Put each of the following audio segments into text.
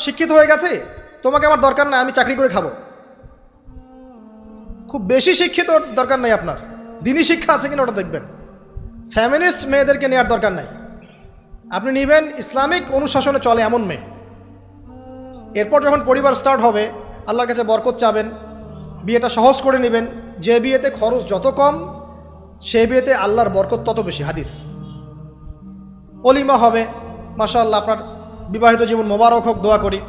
শিক্ষিত হয়ে গেছে, তোমাকে আমার দরকার নাই, আমি চাকরি করে খাবো। খুব বেশি শিক্ষিত দরকার নাই আপনার, দিনই শিক্ষা আছে কিনা ওটা দেখবেন। ফ্যামিলিস্ট মেয়েদেরকে নেওয়ার দরকার নাই, আপনি নেবেন ইসলামিক অনুশাসনে চলে এমন মেয়ে। এরপর যখন পরিবার স্টার্ট হবে, আল্লাহর কাছে বরকত চাবেন, বিয়েটা সহজ করে নেবেন। যে বিয়েতে খরচ যত কম, সে বিয়েতে আল্লাহর বরকত তত বেশি। হাদিস। অলিমা হবে, মাশাআল্লাহ, আপনার বিবাহিত জীবন মোবারক হোক, দোয়া করি।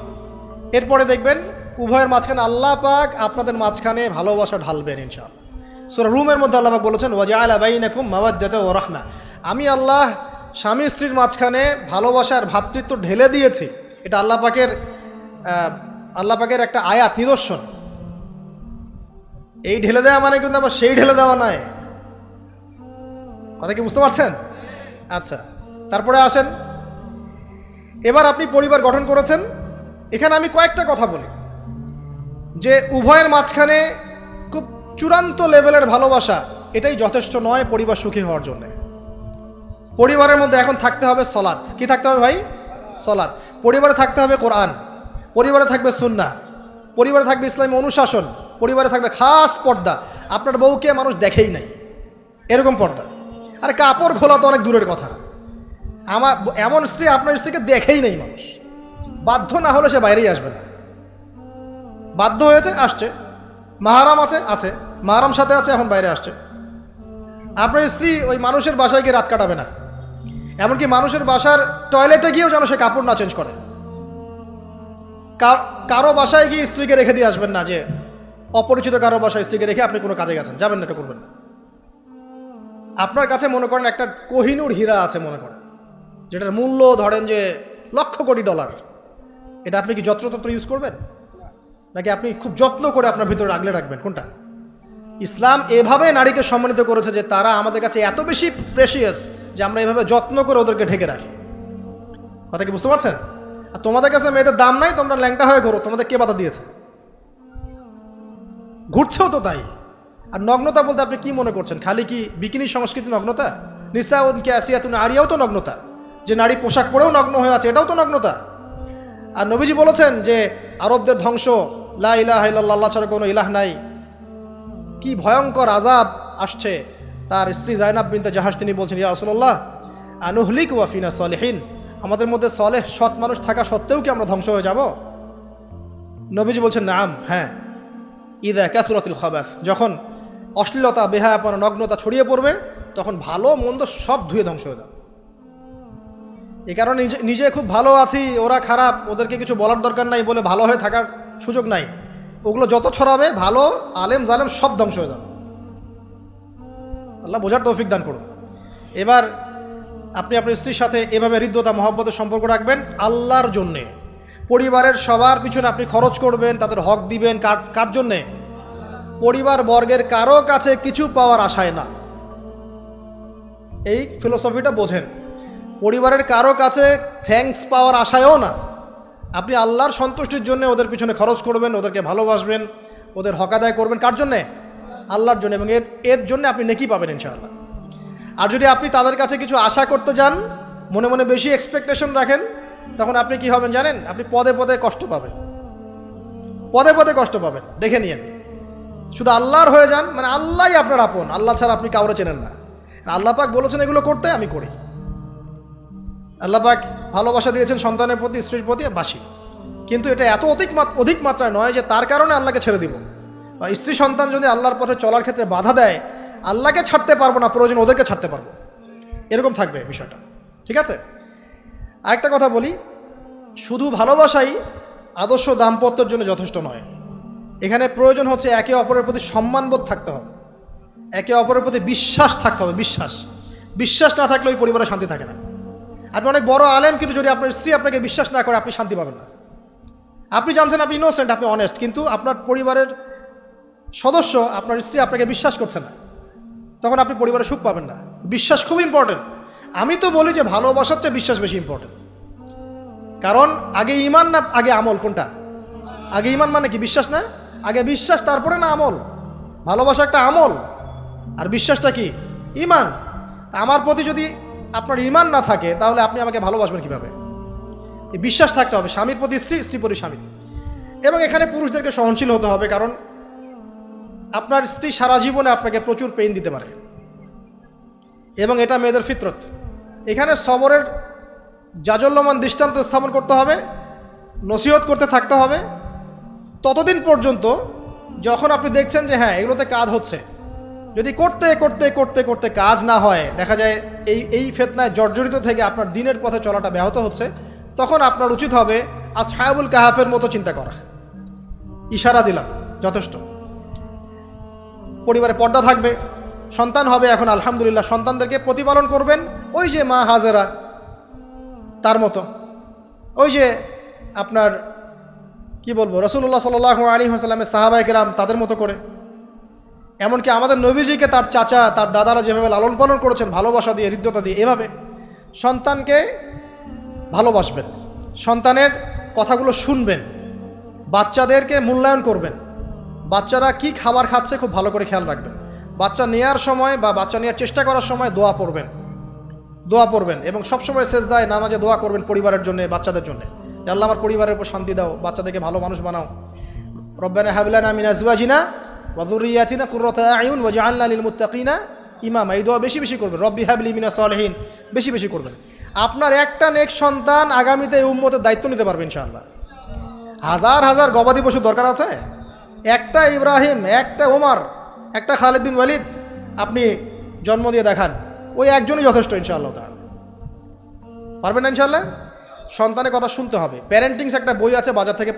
এরপরে দেখবেন উভয়ের মাঝখানে আল্লাহ পাক আপনাদের মাঝখানে ভালোবাসা ঢালবেন ইনশাআল্লাহ। সূরা রুমের মধ্যে আল্লাহ পাক বলেছেন, ওয়াজআলা বাইনাকুম মাওয়াদ্দাতা ওয়া রাহমা, আমি আল্লাহ স্বামী স্ত্রীর মাঝখানে ভালোবাসার ভ্রাতৃত্ব ঢেলে দিয়েছি। এটা আল্লাহ পাকের একটা আয়াত, নিদর্শন। এই ঢেলে দেওয়া মানে কিন্তু আবার সেই ঢেলে দেওয়া নয়। কথা কি বুঝতে পারছেন? আচ্ছা, তারপরে আসেন, এবার আপনি পরিবার গঠন করেছেন। এখানে আমি কয়েকটা কথা বলি যে উভয়ের মাঝখানে খুব চূড়ান্ত লেভেলের ভালোবাসা এটাই যথেষ্ট নয় পরিবার সুখী হওয়ার জন্য। পরিবারের মধ্যে এখন থাকতে হবে সলাত। কি থাকতে হবে ভাই? সলাত। পরিবারে থাকতে হবে কোরআন, পরিবারে থাকবে সুন্নাহ, পরিবারে থাকবে ইসলামী অনুশাসন, পরিবারে থাকবে খাস পর্দা। আপনার বউকে মানুষ দেখেই নাই, এরকম পর্দা। আর কাপড় খোলা তো অনেক দূরের কথা, আমার এমন স্ত্রী আপনার স্ত্রীকে দেখেই নেই মানুষ। বাধ্য না হলে সে বাইরেই আসবে না, বাধ্য হয়েছে আসছে, মাহারাম আছে, মাহারাম সাথে আছে, এখন বাইরে আসছে। আপনার স্ত্রী ওই মানুষের বাসায় গিয়ে রাত কাটাবে না, এমনকি মানুষের বাসার টয়লেটে গিয়েও যেন সে কাপড় না চেঞ্জ করে। কারো বাসায় গিয়ে স্ত্রীকে রেখে দিয়ে আসবেন না, যে অপরিচিত কারো বাসায় স্ত্রীকে রেখে আপনি কোনো কাজে গেছেন, যাবেন না, এটা করবেন না। আপনার কাছে মনে করেন একটা কোহিনূর হীরা আছে, মনে করেন যেটার মূল্য ধরেন যে লক্ষ কোটি ডলার, এটা আপনি কি যত্রতত্র ইউজ করবেন, নাকি আপনি খুব যত্ন করে আপনার ভিতরে আগলে রাখবেন? কোনটা? ইসলাম এভাবে নারীকে সম্মানিত করেছে যে তারা আমাদের কাছে এত বেশি প্রেশিয়াস যে আমরা এভাবে যত্ন করে ওদেরকে ঢেকে রাখি। কথা কি বুঝতে পারছেন? আর তোমাদের কাছে মেয়েদের দাম নাই, তোমরা ল্যাংটা হয়ে ঘোরো, তোমাদের কে বাধা দিয়েছে? ঘুরছেও তো তাই। আর নগ্নতা বলতে আপনি কি মনে করছেন? খালি কি বিকিনি সংস্কৃতি নগ্নতা? নিসাউন কাসিয়াতুন আরিয়াও তো নগ্নতা, যে নারী পোশাক পরেও নগ্ন হয়ে আছে, এটাও তো নগ্নতা। আর নবীজি বলেছেন যে আরবদের ধ্বংস, লা ইলাহা ইল্লাল্লাহ, আল্লাহ ছাড়া কোনো ইলাহ নাই। কি ভয়ঙ্কর আযাব আসছে। তার স্ত্রী জায়নাব বিনতে জাহাশ তিনি বলছেন, ইয়া রাসূলুল্লাহ আনুহলিক ওয়া ফিনা সলিহিন, আমাদের মধ্যে সলেহ সৎ মানুষ থাকা সত্ত্বেও কি আমরা ধ্বংস হয়ে যাব? নবীজি বলছেন, নাম, হ্যাঁ। ইযা কাসরাতুল খাবাস, যখন অশ্লীলতা, বেহায়াপনা, নগ্নতা ছড়িয়ে পড়বে, তখন ভালো মন্দ সব ধুয়ে ধ্বংস হয়ে যাবে। এই কারণে নিজে খুব ভালো আছি, ওরা খারাপ, ওদেরকে কিছু বলার দরকার নাই বলে ভালো হয়ে থাকার সুযোগ নাই। ওগুলো যত ছড়াবে, ভালো আলেম জালেম সব ধ্বংস হয়ে যাবে। আল্লাহ বোঝার তৌফিক দান করুন। এবার আপনি আপনার স্ত্রীর সাথে এভাবে হৃদ্যতা মহব্বতের সম্পর্ক রাখবেন আল্লাহর জন্যে। পরিবারের সবার পিছনে আপনি খরচ করবেন, তাদের হক দিবেন। কার জন্যে? পরিবার বর্গের কারো কাছে কিছু পাওয়ার আশায় না। এই ফিলোসফিটা বোঝেন। পরিবারের কারো কাছে থ্যাঙ্কস পাওয়ার আশায়ও না। আপনি আল্লাহর সন্তুষ্টির জন্য ওদের পিছনে খরচ করবেন, ওদেরকে ভালোবাসবেন, ওদের হক আদায় করবেন। কার জন্যে? আল্লাহর জন্য। এবং এর জন্য আপনি নেকি পাবেন ইনশাআল্লাহ। আর যদি আপনি তাদের কাছে কিছু আশা করতে যান, মনে মনে বেশি এক্সপেকটেশন রাখেন, তখন আপনি কি হবেন জানেন? আপনি পদে পদে কষ্ট পাবেন, পদে পদে কষ্ট পাবেন। দেখে নিয়েন, শুধু আল্লাহর হয়ে যান, মানে আল্লাহই আপনার আপন, আল্লাহ ছাড়া আপনি কাউরে চেনেন না। আল্লাহ পাক বলেছেন এগুলো করতে, আমি করি। আল্লাহ পাক ভালোবাসা দিয়েছেন সন্তানের প্রতি, স্ত্রীর প্রতি, বাসি। কিন্তু এটা এত অধিক মাত্রায় নয় যে তার কারণে আল্লাহকে ছেড়ে দিব। বা স্ত্রী সন্তান যদি আল্লাহর পথে চলার ক্ষেত্রে বাধা দেয়, আল্লাহকে ছাড়তে পারবো না, প্রয়োজন ওদেরকে ছাড়তে পারবো, এরকম থাকবে বিষয়টা। ঠিক আছে? আরেকটা কথা বলি, শুধু ভালোবাসাই আদর্শ দাম্পত্যের জন্য যথেষ্ট নয়। এখানে প্রয়োজন হচ্ছে একে অপরের প্রতি সম্মানবোধ থাকতে হবে, একে অপরের প্রতি বিশ্বাস থাকতে হবে। বিশ্বাস না থাকলে ওই পরিবারে শান্তি থাকে না। আপনি অনেক বড় আলেম, কিন্তু যদি আপনার স্ত্রী আপনাকে বিশ্বাস না করে, আপনি শান্তি পাবেন না। আপনি জানছেন আপনি ইনোসেন্ট, আপনি অনেস্ট, কিন্তু আপনার পরিবারের সদস্য, আপনার স্ত্রী আপনাকে বিশ্বাস করছে না, তখন আপনি পরিবারে সুখ পাবেন না। বিশ্বাস খুব ইম্পর্টেন্ট। আমি তো বলি যে ভালোবাসার চেয়ে বিশ্বাস বেশি ইম্পর্টেন্ট। কারণ আগে ইমান না আগে আমল? কোনটা আগে? ইমান মানে কি? বিশ্বাস না? আগে বিশ্বাস, তারপরে না আমল? ভালোবাসা একটা আমল, আর বিশ্বাসটা কি? ইমান। আমার প্রতি যদি আপনার ইমান না থাকে, তাহলে আপনি আমাকে ভালোবাসবেন কিভাবে? এই বিশ্বাস থাকতে হবে স্বামীর প্রতি স্ত্রী, স্ত্রী প্রতি স্বামী। এবং এখানে পুরুষদেরকে সহনশীল হতে হবে, কারণ আপনার স্ত্রী সারা জীবনে আপনাকে প্রচুর পেইন দিতে পারে এবং এটা মেয়েদের ফিতরত। এখানে সবরের জাজল্যমান দৃষ্টান্ত স্থাপন করতে হবে, নসিহত করতে থাকতে হবে ততদিন পর্যন্ত যখন আপনি দেখছেন যে হ্যাঁ এগুলোতে কাজ হচ্ছে। যদি করতে করতে করতে করতে কাজ না হয়, দেখা যায় এই ফিতনায় জর্জরিত থেকে আপনার দিনের পথে চলাটা ব্যাহত হচ্ছে, তখন আপনার উচিত হবে আসহাবুল কাহাফের মতো চিন্তা করা। ইশারা দিলাম, যথেষ্ট। পরিবারে পর্দা থাকবে, সন্তান হবে, এখন আলহামদুলিল্লাহ সন্তানদেরকে প্রতিপালন করবেন ওই যে মা হাজেরা তার মতো, ওই যে আপনার কি বলবো রাসূলুল্লাহ সাল্লাল্লাহু আলাইহি ওয়াসাল্লামের সাহাবায়ে কেরাম তাদের মতো করে। এমনকি আমাদের নবীজিকে তার চাচা তার দাদারা যেভাবে লালন পালন করেছেন ভালোবাসা দিয়ে, হৃদ্যতা দিয়ে, এভাবে সন্তানকে ভালোবাসবেন, সন্তানের কথাগুলো শুনবেন, বাচ্চাদেরকে মূল্যায়ন করবেন, বাচ্চারা কি খাবার খাচ্ছে খুব ভালো করে খেয়াল রাখবেন, বাচ্চা নেওয়ার সময় বা বাচ্চা নেওয়ার চেষ্টা করার সময় দোয়া পড়বেন এবং সবসময় সেজদায় নামাজে দোয়া করবেন পরিবারের জন্য, বাচ্চাদের জন্য, যে আল্লাহ আমার পরিবারের উপর শান্তি দাও, বাচ্চাদেরকে ভালো মানুষ বানাও। রব্বানা হাব লানা মিন আজওয়াজিনা ওয়া যুররিয়াতিনা কুররাতা আয়ুন ওয়াজআলনা লিল মুত্তাকিনা ইমামা। এই দোয়া বেশি বেশি করবেন। রব্বি হাবলি মিনাস সালিহিন বেশি বেশি করবেন। আপনার একটা নেক সন্তান আগামীতে এই উম্মতের দায়িত্ব নিতে পারবে ইনশাআল্লাহ। হাজার হাজার গবাদি পশু দরকার আছে, একটা ইব্রাহিম, একটা ওমর, একটা খালিদ বিন ওয়ালিদ আপনি জন্ম দিয়ে দেখান, ওই একজনই যথেষ্ট ইনশাআল্লাহ তাআলা। পারবেন না ইনশাআল্লাহ? সন্তানের কথা শুনতে হবে। প্যারেন্টিংস একটা বই আছে,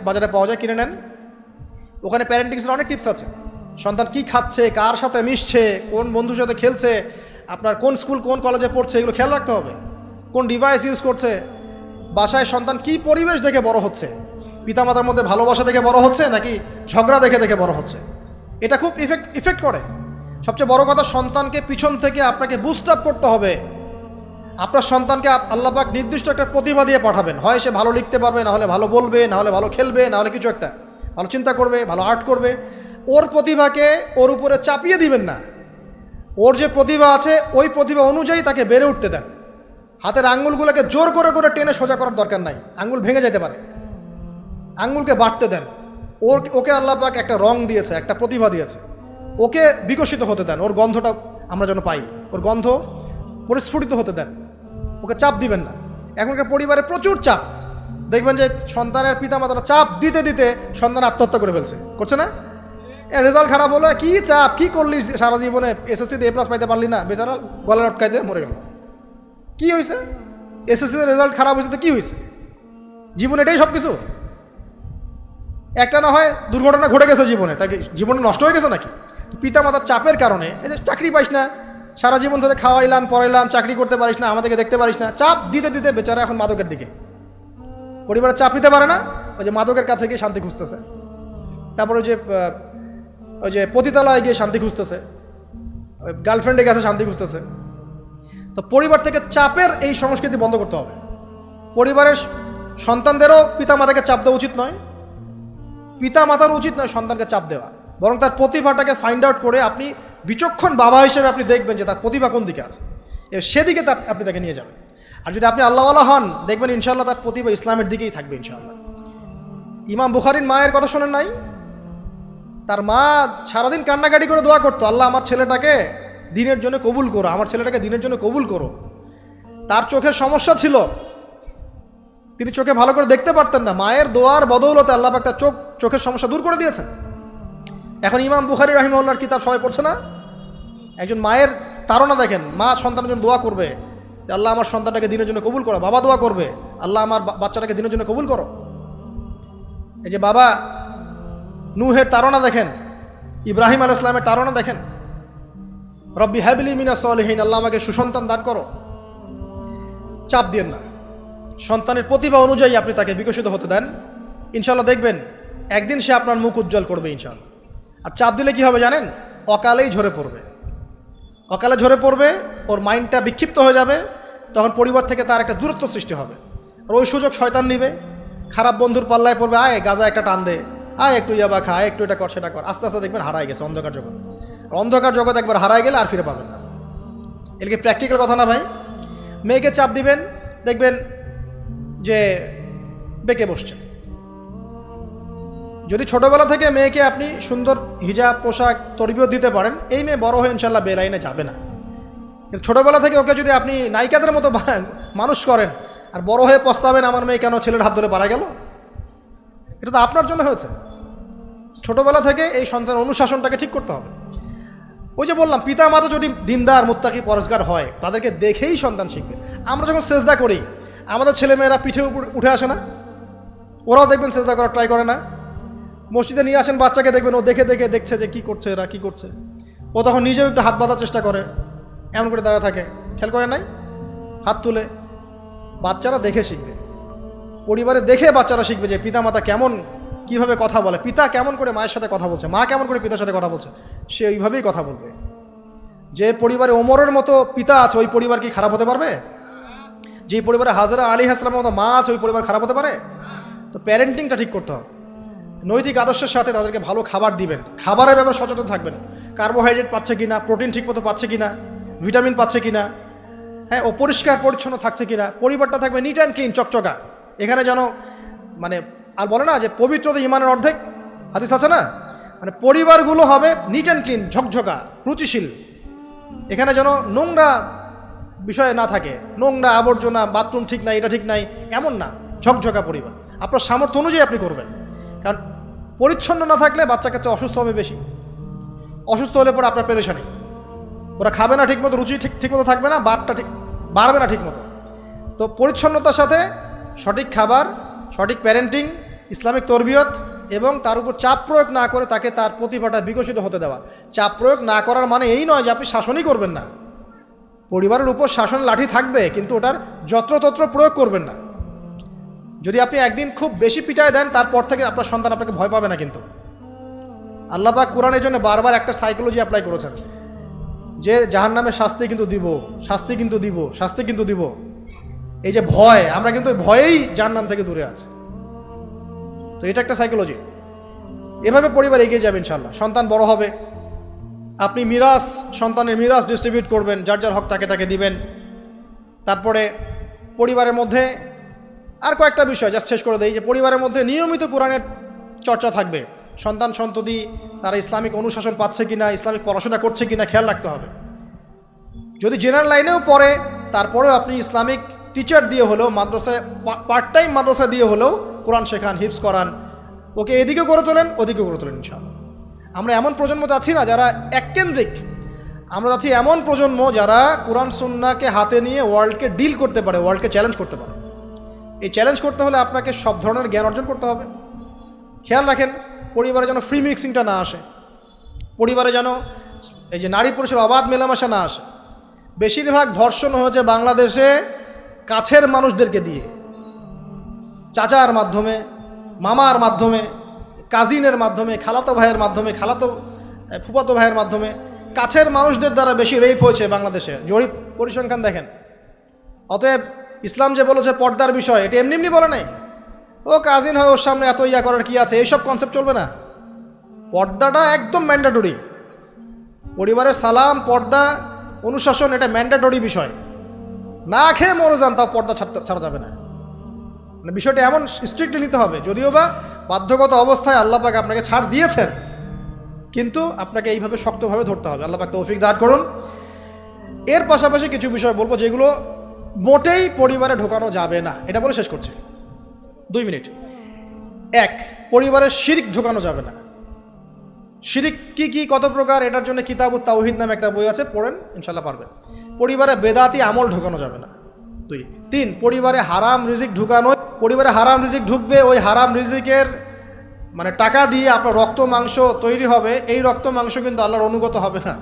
বাজারে পাওয়া যায়, কিনে নেন। ওখানে প্যারেন্টিংসের অনেক টিপস আছে। সন্তান কি খাচ্ছে, কার সাথে মিশছে, কোন বন্ধুর সাথে খেলছে, আপনার কোন স্কুল কোন কলেজে পড়ছে, এগুলো খেয়াল রাখতে হবে। কোন ডিভাইস ইউজ করছে, বাসায় সন্তান কি পরিবেশ দেখে বড় হচ্ছে, পিতামাতার মধ্যে ভালোবাসা দেখে বড় হচ্ছে নাকি ঝগড়া দেখে দেখে বড় হচ্ছে, এটা খুব ইফেক্ট করে। সবচেয়ে বড় কথা, সন্তানকে পিছন থেকে আপনাকে বুস্ট আপ করতে হবে। আপনার সন্তানকে আল্লাহ পাক নির্দিষ্ট একটা প্রতিভা দিয়ে পাঠাবেন, হয় সে ভালো লিখতে পারবে, না হলে ভালো বলবে, না হলে ভালো খেলবে, না হলে কিছু একটা ভালো চিন্তা করবে, ভালো আর্ট করবে। ওর প্রতিভাকে ওর উপরে চাপিয়ে দিবেন না। ওর যে প্রতিভা আছে ওই প্রতিভা অনুযায়ী তাকে বেড়ে উঠতে দেন। হাতের আঙ্গুলগুলোকে জোর করে করে টেনে সোজা করার দরকার নাই, আঙ্গুল ভেঙে যেতে পারে। আঙ্গুলকে বাড়তে দেন। ওকে আল্লাহ পাক একটা রং দিয়েছে, একটা প্রতিভা দিয়েছে, ওকে বিকশিত হতে দেন। ওর গন্ধটা আমরা যেন পাই, ওর গন্ধ পরিস্ফুটিত হতে দেন। ওকে চাপ দিবেন না। এখনকার পরিবারে প্রচুর চাপ, দেখবেন যে সন্তানের পিতামাতারা চাপ দিতে দিতে সন্তান আত্মহত্যা করে ফেলছে, করছে না? রেজাল্ট খারাপ হলো, কি চাপ, কি করলি সারা জীবনে, এসএসসিতে এ প্লাস পাইতে পারলি না, বেচারা গলা লটকাইতে মরে গেল। কি হয়েছে? এসএসসিতে রেজাল্ট খারাপ হয়েছে তো কি হয়েছে? জীবনে এটাই সব কিছু? একটা না হয় দুর্ঘটনা ঘটে গেছে জীবনে, তাকে জীবনে নষ্ট হয়ে গেছে নাকি? পিতামাতার চাপের কারণে, এই যে চাকরি পাইস না, সারা জীবন ধরে খাওয়াইলাম পড়াইলাম, চাকরি করতে পারিস না, আমাদেরকে দেখতে পারিস না, চাপ দিতে দিতে বেচারা এখন মাদকের দিকে। পরিবারের চাপ নিতে পারে না, ওই যে মাদকের কাছে গিয়ে শান্তি খুঁজতেছে, তারপর ওই যে পতিতালয়ে গিয়ে শান্তি খুঁজতেছে, ওই গার্লফ্রেন্ডের কাছে শান্তি খুঁজতেছে। তো পরিবার থেকে চাপের এই সংস্কৃতি বন্ধ করতে হবে। পরিবারের সন্তানদেরও পিতামাতাকে চাপ দেওয়া উচিত নয়, পিতামাতার উচিত নয় সন্তানকে চাপ দেওয়া, বরং তার প্রতিভাটাকে ফাইন্ড আউট করে আপনি বিচক্ষণ বাবা হিসেবে আপনি দেখবেন যে তার প্রতিভা কোন দিকে আছে, সেদিকে আপনি তাকে নিয়ে যাবেন। আর যদি আপনি আল্লাহওয়ালা হন, দেখবেন ইনশাআল্লাহ তার প্রতিভা ইসলামের দিকেই থাকবে ইনশাআল্লাহ। ইমাম বুখারীর মায়ের কথা শোনেন নাই? তার মা সারাদিন কান্নাকাটি করে দোয়া করতো, আল্লাহ আমার ছেলেটাকে দিনের জন্য কবুল করো, আমার ছেলেটাকে দিনের জন্য কবুল করো। তার চোখের সমস্যা ছিল, তিনি চোখে ভালো করে দেখতে পারতেন না, মায়ের দোয়ার বদৌলতে আল্লাহ পাক তার চোখের সমস্যা দূর করে দিয়েছেন। এখন ইমাম বুখারী রাহিমাহুল্লাহর কিতাব সবাই পড়ছে না? একজন মায়ের তাড়না দেখেন, মা সন্তানের জন্য দোয়া করবে যে আল্লাহ আমার সন্তানটাকে দিনের জন্য কবুল করো, বাবা দোয়া করবে আল্লাহ আমার বাচ্চাটাকে দিনের জন্য কবুল করো। এই যে বাবা নূহের তাড়না দেখেন, ইব্রাহিম আলাইহিস সালামের তাড়না দেখেন, রব্বি হাবলি মিনাস সালিহিন, আল্লাহ আমাকে সুসন্তান দান করো। চাপ দিয়েন না, সন্তানের প্রতিভা অনুযায়ী আপনি তাকে বিকশিত হতে দেন, ইনশাআল্লাহ দেখবেন একদিন সে আপনার মুখ উজ্জ্বল করবে ইনশাআল্লাহ। আর চাপ দিলে কি হবে জানেন? অকালেই ঝরে পড়বে, অকালে ঝরে পড়বে, ওর মাইন্ডটা বিক্ষিপ্ত হয়ে যাবে, তখন পরিবার থেকে তার একটা দূরত্ব সৃষ্টি হবে। আর ওই সুযোগ শয়তান নিবে, খারাপ বন্ধুর পাল্লায় পড়বে, আয় গাজা একটা টান দে, আয় একটু ইয়াবা খা, একটু এটা কর সেটা কর, আস্তে আস্তে দেখবেন হারায় গেছে অন্ধকার জগৎ। অন্ধকার জগৎ একবার হারায় গেলে আর ফিরে পাবেন না। এটা কি প্র্যাকটিক্যাল কথা না ভাই? মেয়েকে চাপ দিবেন, দেখবেন যে বেঁকে বসছে। যদি ছোটবেলা থেকে মেয়েকে আপনি সুন্দর হিজাব পোশাক তরবিয়ত দিতে পারেন, এই মেয়ে বড় হয়ে ইনশাল্লাহ বেলাইনে যাবে না। কিন্তু ছোটবেলা থেকে ওকে যদি আপনি নায়িকাদের মতো মানুষ করেন আর বড় হয়ে পস্তাবেন আমার মেয়ে কেন ছেলের হাত ধরে পারা গেল, এটা তো আপনার জন্য হয়েছে। ছোটবেলা থেকে এই সন্তানের অনুশাসনটাকে ঠিক করতে হবে। ওই যে বললাম, পিতা মাতা যদি দিনদার মুত্তাকি পরেজগার হয় তাদেরকে দেখেই সন্তান শিখবে। আমরা যখন সেজদা করি আমাদের ছেলেমেয়েরা পিঠে উঠে আসে না? ওরাও দেখবেন সেজদা করার ট্রাই করে না? মসজিদে নিয়ে আসেন বাচ্চাকে, দেখবেন ও দেখে দেখে দেখছে যে কি করছে এরা, কি করছে। ও তখন নিজেও একটু হাত বাঁধার চেষ্টা করে, এমন করে দাঁড়া থাকে, খেয়াল করে নাই? হাত তুলে। বাচ্চারা দেখে শিখবে, পরিবারে দেখে বাচ্চারা শিখবে যে পিতা মাতা কেমন, কিভাবে কথা বলে, পিতা কেমন করে মায়ের সাথে কথা বলছে, মা কেমন করে পিতার সাথে কথা বলছে, সে ওইভাবেই কথা বলবে। যে পরিবারে ওমরের মতো পিতা আছে ওই পরিবার কি খারাপ হতে পারবে? যে পরিবারে হাজরা আলী হাসলামের মতো মা আছে ওই পরিবার খারাপ হতে পারে? তো প্যারেন্টিংটা ঠিক করতে হবে। নৈতিক আদর্শের সাথে তাদেরকে ভালো খাবার দিবেন, খাবারের ব্যাপারে সচেতন থাকবেন। কার্বোহাইড্রেট পাচ্ছে কিনা, প্রোটিন ঠিকমতো পাচ্ছে কিনা, ভিটামিন পাচ্ছে কিনা, হ্যাঁ, ও পরিষ্কার পরিচ্ছন্ন থাকছে কিনা, পরিবারটা থাকবে নিট অ্যান্ড ক্লিন, চকচকা। এখানে যেন মানে আর বলে না যে পবিত্রতা ইমানের অর্ধেক, হাদিস আছে না? মানে পরিবারগুলো হবে নিট অ্যান্ড ক্লিন, ঝকঝকা, রুচিশীল। এখানে যেন নোংরা বিষয় না থাকে, নোংরা আবর্জনা, বাথরুম ঠিক নাই, এটা ঠিক নাই, এমন না, ঝকঝকা পরিবার। আপনার সামর্থ্য অনুযায়ী আপনি করবেন। কারণ পরিচ্ছন্ন না থাকলে বাচ্চা কাচ্চা অসুস্থ হবে বেশি। অসুস্থ হলে পরে আপনার পেরেশানি, ওরা খাবে না ঠিকমতো, রুচি ঠিকমতো থাকবে না, বারটা ঠিক বাড়বে না ঠিকমতো। তো পরিচ্ছন্নতার সাথে সঠিক খাবার, সঠিক প্যারেন্টিং, ইসলামিক তরবিয়ত এবং তার উপর চাপ প্রয়োগ না করে তাকে তার প্রতিভাটা বিকশিত হতে দেওয়া। চাপ প্রয়োগ না করার মানে এই নয় যে আপনি শাসনই করবেন না। পরিবারের উপর শাসন লাঠি থাকবে, কিন্তু ওটার যত্রতত্র প্রয়োগ করবেন না। যদি আপনি একদিন খুব বেশি পিটায় দেন তারপর থেকে আপনার সন্তান আপনাকে ভয় পাবে না। কিন্তু আল্লাহ পাক কোরআনের জন্য বারবার একটা সাইকোলজি অ্যাপ্লাই করেছেন যে জাহান্নামের শাস্তি কিন্তু দিব, শাস্তি কিন্তু দিব, শাস্তি কিন্তু দিব। এই যে ভয়, আমরা কিন্তু ভয়েই জাহান্নাম থেকে দূরে আছি। তো এটা একটা সাইকোলজি। এভাবে পরিবার এগিয়ে যাবে ইনশাল্লাহ। সন্তান বড় হবে, আপনি মিরাস, সন্তানের মিরাস ডিস্ট্রিবিউট করবেন, যার যার হক তাকে তাকে দিবেন। তারপরে পরিবারের মধ্যে আর কয়েকটা বিষয় জাস্ট শেষ করে দেই, যে পরিবারের মধ্যে নিয়মিত কোরআনের চর্চা থাকবে। সন্তান সন্ততি তারা ইসলামিক অনুশাসন পাচ্ছে কিনা, ইসলামিক পড়াশোনা করছে কিনা খেয়াল রাখতে হবে। যদি জেনারেল লাইনেও পড়ে তারপরেও আপনি ইসলামিক টিচার দিয়ে হলেও, মাদ্রাসায় পার্ট টাইম মাদ্রাসা দিয়ে হলেও কোরআন শেখান, হিফজ করান, ওকে এদিকে করে তোলেন, ওদিকে করে তোলেন ইনশাআল্লাহ। আমরা এমন প্রজন্ম যাচ্ছি না যারা এককেন্দ্রিক, আমরা যাচ্ছি এমন প্রজন্ম যারা কোরআন সুন্নাহকে হাতে নিয়ে ওয়ার্ল্ডকে ডিল করতে পারে, ওয়ার্ল্ডকে চ্যালেঞ্জ করতে পারে। এই চ্যালেঞ্জ করতে হলে আপনাকে সব ধরনের জ্ঞান অর্জন করতে হবে। খেয়াল রাখেন পরিবারে যেন ফ্রি মিক্সিংটা না আসে, পরিবারে যেন এই যে নারী পুরুষের অবাধ মেলামেশা না আসে। বেশিরভাগ ধর্ষণ হয়েছে বাংলাদেশে কাছের মানুষদেরকে দিয়ে, চাচার মাধ্যমে, মামার মাধ্যমে, কাজিনের মাধ্যমে, খালাতো ভাইয়ের মাধ্যমে, ফুফাতো ভাইয়ের মাধ্যমে, কাছের মানুষদের দ্বারা বেশি রেপ হয়েছে বাংলাদেশে। জরিপ পরিসংখ্যান দেখেন। অতএব ইসলাম যে বলেছে পর্দার বিষয়, এটা এমনি এমনি বলে নাই। ও কাজিন হয়, ওর সামনে এত ইয়া করার কি আছে, এইসব কনসেপ্ট চলবে না। পর্দাটা একদম ম্যান্ডেটরি। পরিবারের সালাম, পর্দা, অনুশাসন, এটা ম্যান্ডেটরি বিষয়। না খেয়ে মরে যান তাও পর্দা ছাড়া যাবে না। মানে বিষয়টা এমন স্ট্রিক্টলি নিতে হবে। যদিও বা বাধ্যগত অবস্থায় আল্লাহ পাক আপনাকে ছাড় দিয়েছেন, কিন্তু আপনাকে এইভাবে শক্তভাবে ধরতে হবে। আল্লাহ পাক তৌফিক দান করুন। এর পাশাপাশি কিছু বিষয় বলবো যেগুলো মোটেই পরিবারে ঢোকানো যাবে না, এটা বলে শেষ করছি 2 মিনিট। 1, পরিবারের শিরক ঢোকানো যাবে না। শিরক কি কি, কত প্রকার, এটার জন্য কিতাবুত তাওহীদ নামে একটা বই আছে, পড়েন ইনশাল্লাহ পারবেন। পরিবারে বেদাতি আমল ঢোকানো যাবে না। 2, 3, পরিবারে হারাম রিজিক ঢুকানো। পরিবারে হারাম রিজিক ঢুকবে, ওই হারাম রিজিকের মানে টাকা দিয়ে আপনার রক্ত মাংস তৈরি হবে, এই রক্ত মাংস কিন্তু আল্লাহর অনুগত হবে না,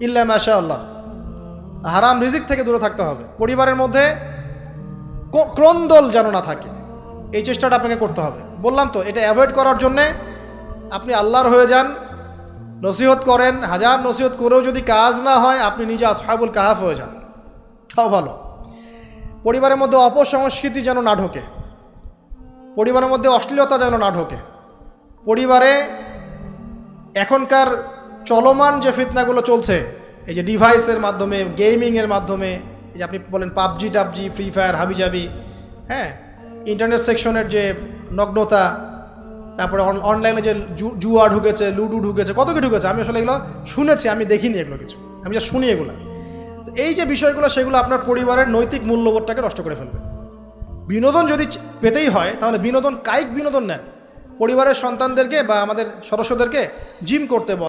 ইল্লা মাশাআল্লাহ। হারাম রিজিক থেকে দূরে থাকতে হবে। পরিবারের মধ্যে ক্রন্দল যেন না থাকে, এই চেষ্টাটা আপনাকে করতে হবে। বললাম তো, এটা অ্যাভয়েড করার জন্যে আপনি আল্লাহর হয়ে যান, নসিহত করেন, হাজার নসিহত করেও যদি কাজ না হয় আপনি নিজে আসহাবুল কাহাফ হয়ে যান, তাও ভালো। পরিবারের মধ্যে অপসংস্কৃতি যেন না ঢোকে, পরিবারের মধ্যে অশ্লীলতা যেন না ঢোকে। পরিবারে এখনকার চলমান যে ফিতনাগুলো চলছে, এই যে ডিভাইসের মাধ্যমে, গেমিংয়ের মাধ্যমে, এই যে আপনি বলেন পাবজি টাবজি, ফ্রি ফায়ার, হাবিজাবি, হ্যাঁ, ইন্টারনেট সেকশনের যে নগ্নতা, তারপরে অনলাইনে যে জুয়া ঢুকেছে, লুডু ঢুকেছে, কত কি ঢুকেছে, আমি আসলে এগুলো শুনেছি, আমি দেখিনি এগুলো কিছু, আমি যা শুনি এগুলো। তো এই যে বিষয়গুলো, সেগুলো আপনার পরিবারের নৈতিক মূল্যবোধটাকে নষ্ট করে ফেলবে। বিনোদন যদি পেতেই হয় তাহলে বিনোদন, কায়িক বিনোদন নেন, পরিবারের সন্তানদেরকে বা আমাদের সদস্যদেরকে জিম করতে বলেন।